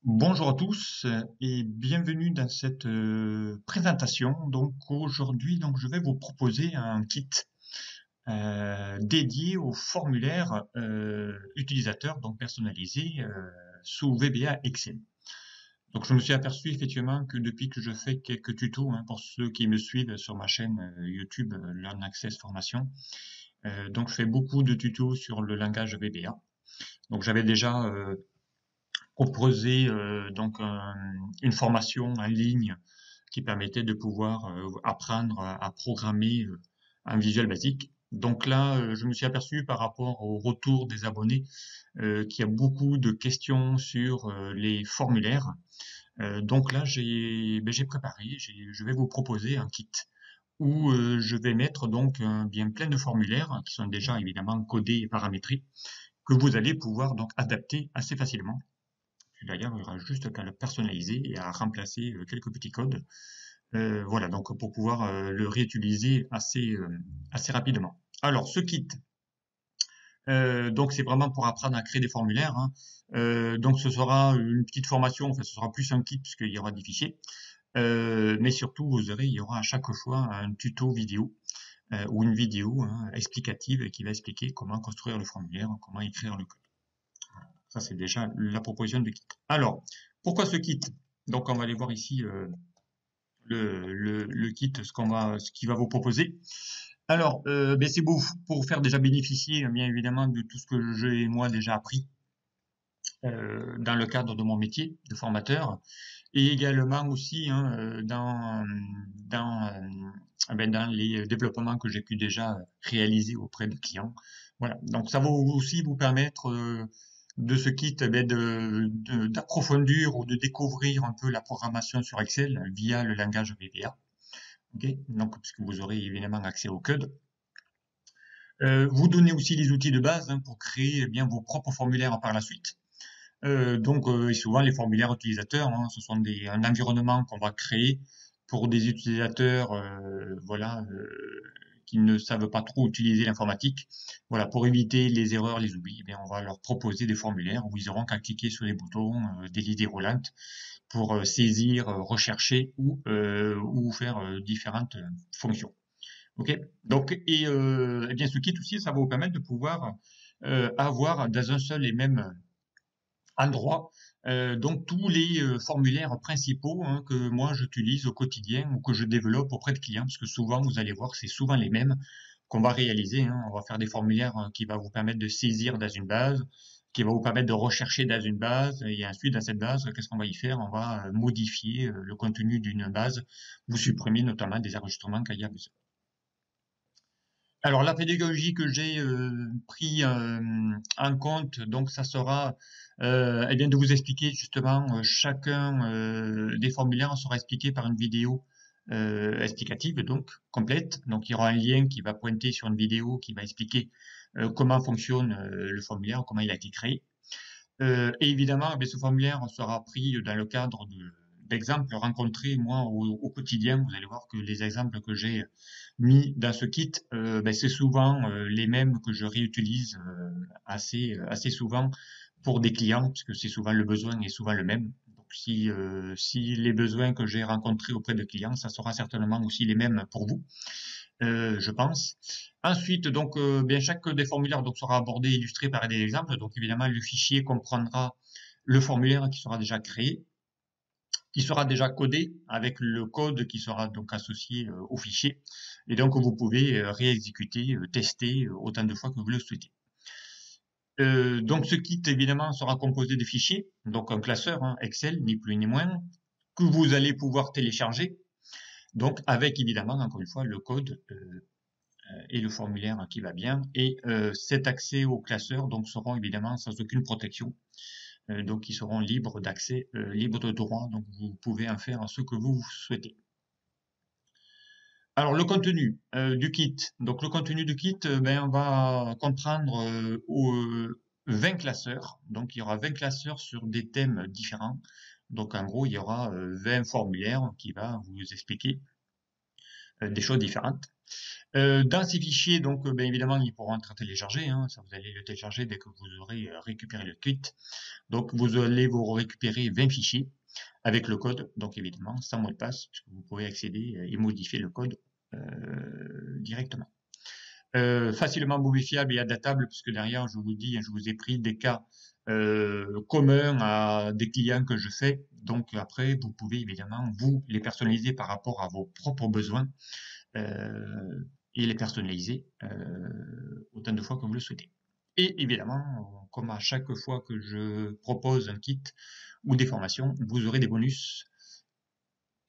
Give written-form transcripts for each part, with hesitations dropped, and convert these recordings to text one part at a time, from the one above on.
Bonjour à tous et bienvenue dans cette présentation. Donc aujourd'hui, je vais vous proposer un kit dédié au formulaire utilisateur donc personnalisé sous VBA Excel. Donc je me suis aperçu effectivement que depuis que je fais quelques tutos pour ceux qui me suivent sur ma chaîne YouTube Learn Access Formation, donc je fais beaucoup de tutos sur le langage VBA. Donc j'avais déjà proposé une formation en ligne qui permettait de pouvoir apprendre à programmer un Visual Basic. Donc là, je me suis aperçu par rapport au retour des abonnés qu'il y a beaucoup de questions sur les formulaires. Donc là, j'ai préparé, je vais vous proposer un kit où je vais mettre donc bien plein de formulaires qui sont déjà évidemment codés et paramétrés que vous allez pouvoir donc adapter assez facilement. D'ailleurs, il y aura juste qu'à le personnaliser et à remplacer quelques petits codes. Voilà, donc pour pouvoir le réutiliser assez rapidement. Alors, ce kit, donc c'est vraiment pour apprendre à créer des formulaires. Donc ce sera une petite formation, enfin ce sera plus un kit puisqu'il y aura des fichiers. Mais surtout, il y aura à chaque fois un tuto vidéo ou une vidéo explicative qui va expliquer comment construire le formulaire, comment écrire le code. Ça, c'est déjà la proposition de kit. Alors, pourquoi ce kit? Donc, on va aller voir ici le kit, ce qu'il va vous proposer. Alors, c'est beau pour faire déjà bénéficier, bien évidemment, de tout ce que j'ai moi déjà appris dans le cadre de mon métier de formateur, et également aussi dans les développements que j'ai pu déjà réaliser auprès de clients. Voilà. Donc, ça va aussi vous permettre de ce kit d'approfondir ou de découvrir un peu la programmation sur Excel via le langage VBA. Okay, donc, puisque vous aurez évidemment accès au code. Vous donnez aussi les outils de base pour créer bien vos propres formulaires par la suite. Et souvent les formulaires utilisateurs, ce sont un environnement qu'on va créer pour des utilisateurs, qui ne savent pas trop utiliser l'informatique. Voilà, pour éviter les erreurs, les oublis, on va leur proposer des formulaires où ils auront qu'à cliquer sur les boutons, des lignes déroulantes pour saisir, rechercher ou faire différentes fonctions. Ok. Donc bien ce kit aussi, ça va vous permettre de pouvoir avoir dans un seul et même endroit donc tous les formulaires principaux que moi j'utilise au quotidien ou que je développe auprès de clients, parce que souvent vous allez voir que c'est souvent les mêmes qu'on va réaliser. On va faire des formulaires qui va vous permettre de saisir dans une base, qui va vous permettre de rechercher dans une base, et ensuite dans cette base, qu'est-ce qu'on va y faire? On va modifier le contenu d'une base, vous supprimez notamment des enregistrements qu'il y a besoin. Alors la pédagogie que j'ai pris en compte, donc ça sera de vous expliquer justement chacun des formulaires sera expliqué par une vidéo explicative donc complète. Donc il y aura un lien qui va pointer sur une vidéo qui va expliquer comment fonctionne le formulaire, comment il a été créé. Et évidemment, ce formulaire sera pris dans le cadre d'exemples rencontrés moi au quotidien. Vous allez voir que les exemples que j'ai mis dans ce kit, c'est souvent les mêmes que je réutilise assez souvent pour des clients, puisque c'est souvent le besoin est souvent le même. Donc si les besoins que j'ai rencontrés auprès de clients, ça sera certainement aussi les mêmes pour vous. Je pense. Ensuite, donc, chaque des formulaires donc sera abordé, illustré par des exemples. Donc, évidemment, le fichier comprendra le formulaire qui sera déjà créé, qui sera déjà codé avec le code qui sera donc associé au fichier. Et donc, vous pouvez réexécuter, tester autant de fois que vous le souhaitez. Donc, ce kit, évidemment, sera composé de fichiers, donc un classeur Excel, ni plus ni moins, que vous allez pouvoir télécharger. Donc, avec évidemment, encore une fois, le code et le formulaire qui va bien. Et cet accès au classeur donc seront évidemment sans aucune protection. Donc ils seront libres d'accès, libres de droit. Donc vous pouvez en faire ce que vous souhaitez. Alors le contenu du kit. Donc le contenu du kit, on va comprendre 20 classeurs. Donc il y aura 20 classeurs sur des thèmes différents. Donc en gros, il y aura 20 formulaires qui va vous expliquer des choses différentes. Dans ces fichiers, donc, bien évidemment, ils pourront être téléchargés, hein, ça vous allez le télécharger dès que vous aurez récupéré le kit. Donc, vous allez vous récupérer 20 fichiers avec le code, donc évidemment, sans mot de passe, puisque vous pouvez accéder et modifier le code directement. Facilement modifiable et adaptable, puisque derrière, je vous dis, je vous ai pris des cas communs à des clients que je fais. Donc après, vous pouvez évidemment, vous, les personnaliser par rapport à vos propres besoins et les personnaliser autant de fois que vous le souhaitez. Et évidemment, comme à chaque fois que je propose un kit ou des formations, vous aurez des bonus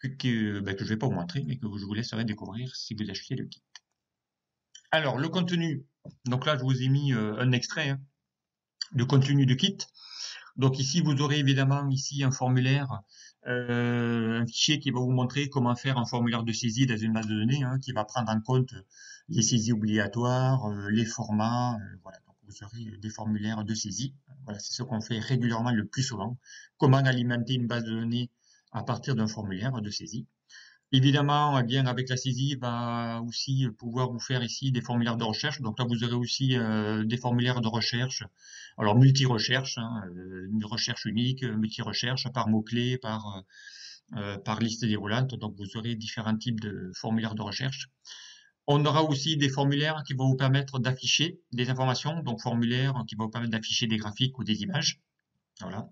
que je ne vais pas vous montrer, mais que je vous laisserai découvrir si vous achetez le kit. Alors, le contenu. Donc là, je vous ai mis un extrait hein, de contenu du kit. Donc ici, vous aurez évidemment ici un formulaire, un fichier qui va vous montrer comment faire un formulaire de saisie dans une base de données, hein, qui va prendre en compte les saisies obligatoires, les formats, voilà. Donc vous aurez des formulaires de saisie. Voilà, c'est ce qu'on fait régulièrement le plus souvent. Comment alimenter une base de données à partir d'un formulaire de saisie. Évidemment, eh bien avec la saisie, il va aussi pouvoir vous faire ici des formulaires de recherche. Donc là, vous aurez aussi des formulaires de recherche. Alors multi-recherche, hein, une recherche unique, multi-recherche par mots-clés, par liste déroulante. Donc vous aurez différents types de formulaires de recherche. On aura aussi des formulaires qui vont vous permettre d'afficher des informations. Donc formulaires qui vont vous permettre d'afficher des graphiques ou des images. Voilà.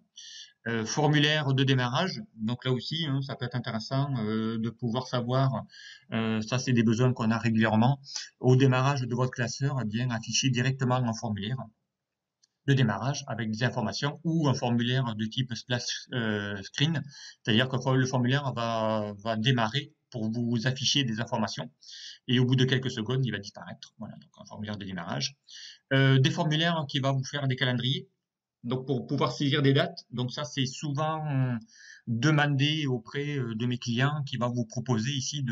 Formulaire de démarrage, donc là aussi, hein, ça peut être intéressant de pouvoir savoir, ça c'est des besoins qu'on a régulièrement, au démarrage de votre classeur, eh bien afficher directement un formulaire de démarrage avec des informations ou un formulaire de type splash screen, c'est-à-dire que le formulaire va démarrer pour vous afficher des informations et au bout de quelques secondes, il va disparaître. Voilà, donc un formulaire de démarrage. Des formulaires qui va vous faire des calendriers. Donc pour pouvoir saisir des dates, donc ça c'est souvent demandé auprès de mes clients qui va vous proposer ici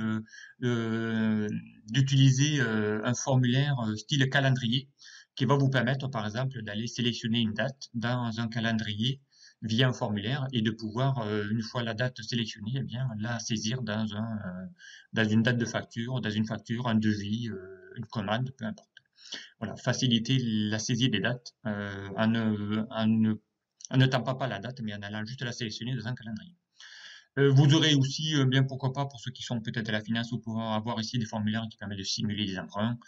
d'utiliser un formulaire style calendrier qui va vous permettre par exemple d'aller sélectionner une date dans un calendrier via un formulaire et de pouvoir une fois la date sélectionnée, eh bien la saisir dans une date de facture, dans une facture, un devis, une commande, peu importe. Voilà, faciliter la saisie des dates en ne tapant pas la date, mais en allant juste la sélectionner dans un calendrier. Vous aurez aussi, bien pourquoi pas, pour ceux qui sont peut-être à la finance, vous pourrez avoir ici des formulaires qui permettent de simuler des emprunts,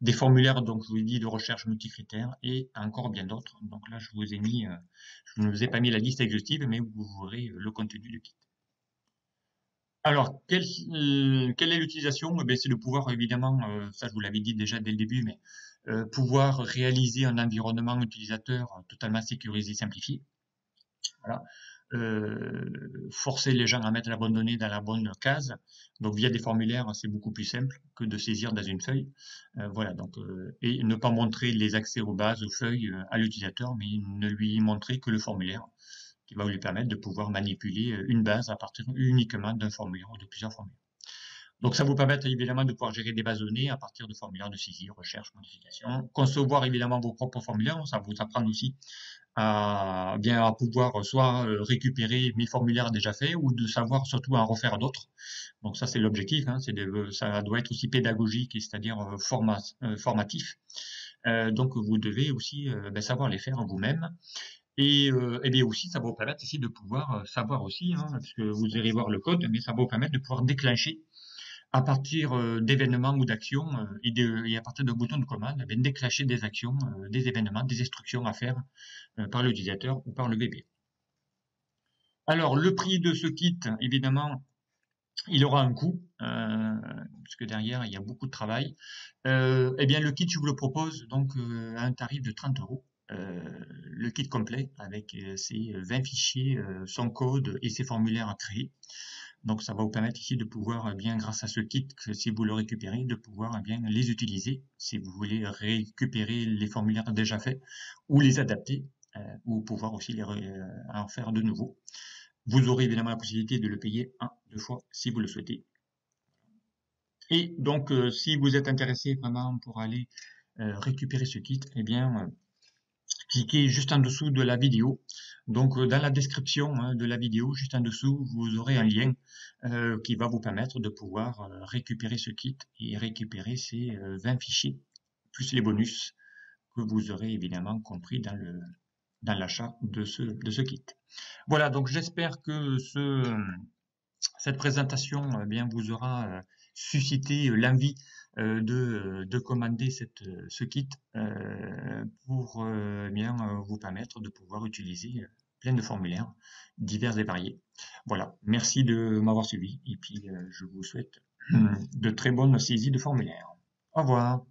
des formulaires, donc je vous ai dit, de recherche multicritères et encore bien d'autres. Donc là, je ne vous ai pas mis la liste exhaustive, mais vous aurez le contenu du kit. Alors, quelle est l'utilisation? Eh bien, c'est de pouvoir, évidemment, ça je vous l'avais dit déjà dès le début, mais pouvoir réaliser un environnement utilisateur totalement sécurisé, simplifié. Voilà. Forcer les gens à mettre la bonne donnée dans la bonne case. Donc via des formulaires, c'est beaucoup plus simple que de saisir dans une feuille. Voilà. Donc et ne pas montrer les accès aux bases, aux feuilles à l'utilisateur, mais ne lui montrer que le formulaire qui va lui permettre de pouvoir manipuler une base à partir uniquement d'un formulaire ou de plusieurs formulaires. Donc ça vous permet évidemment de pouvoir gérer des bases de données à partir de formulaires de saisie, recherche, modification, concevoir évidemment vos propres formulaires, ça vous apprend aussi à pouvoir soit récupérer mes formulaires déjà faits ou de savoir surtout en refaire d'autres. Donc ça c'est l'objectif, hein, ça doit être aussi pédagogique, c'est-à-dire formatif. Donc vous devez aussi savoir les faire vous-même. Et bien aussi, ça va vous permettre aussi de pouvoir savoir aussi, hein, parce que vous irez voir le code, mais ça va vous permettre de pouvoir déclencher à partir d'événements ou d'actions et à partir de boutons de commande, eh déclencher des actions, des événements, des instructions à faire par l'utilisateur ou par le VB. Alors, le prix de ce kit, évidemment, il aura un coût, puisque derrière, il y a beaucoup de travail. Eh bien, le kit, je vous le propose donc à un tarif de 30 €. Le kit complet avec ses 20 fichiers, son code et ses formulaires à créer. Donc ça va vous permettre ici de pouvoir bien grâce à ce kit que si vous le récupérez de pouvoir bien les utiliser si vous voulez récupérer les formulaires déjà faits ou les adapter ou pouvoir aussi en faire de nouveaux. Vous aurez évidemment la possibilité de le payer 1, 2 fois si vous le souhaitez. Et donc si vous êtes intéressé vraiment pour aller récupérer ce kit, eh bien cliquez juste en dessous de la vidéo. Donc, dans la description de la vidéo, juste en dessous, vous aurez un lien qui va vous permettre de pouvoir récupérer ce kit et récupérer ces 20 fichiers, plus les bonus que vous aurez évidemment compris dans l'achat de ce kit. Voilà, donc j'espère que cette présentation bien vous aura suscité l'envie de commander ce kit pour bien vous permettre de pouvoir utiliser plein de formulaires divers et variés. Voilà, merci de m'avoir suivi et puis je vous souhaite de très bonnes saisies de formulaires. Au revoir.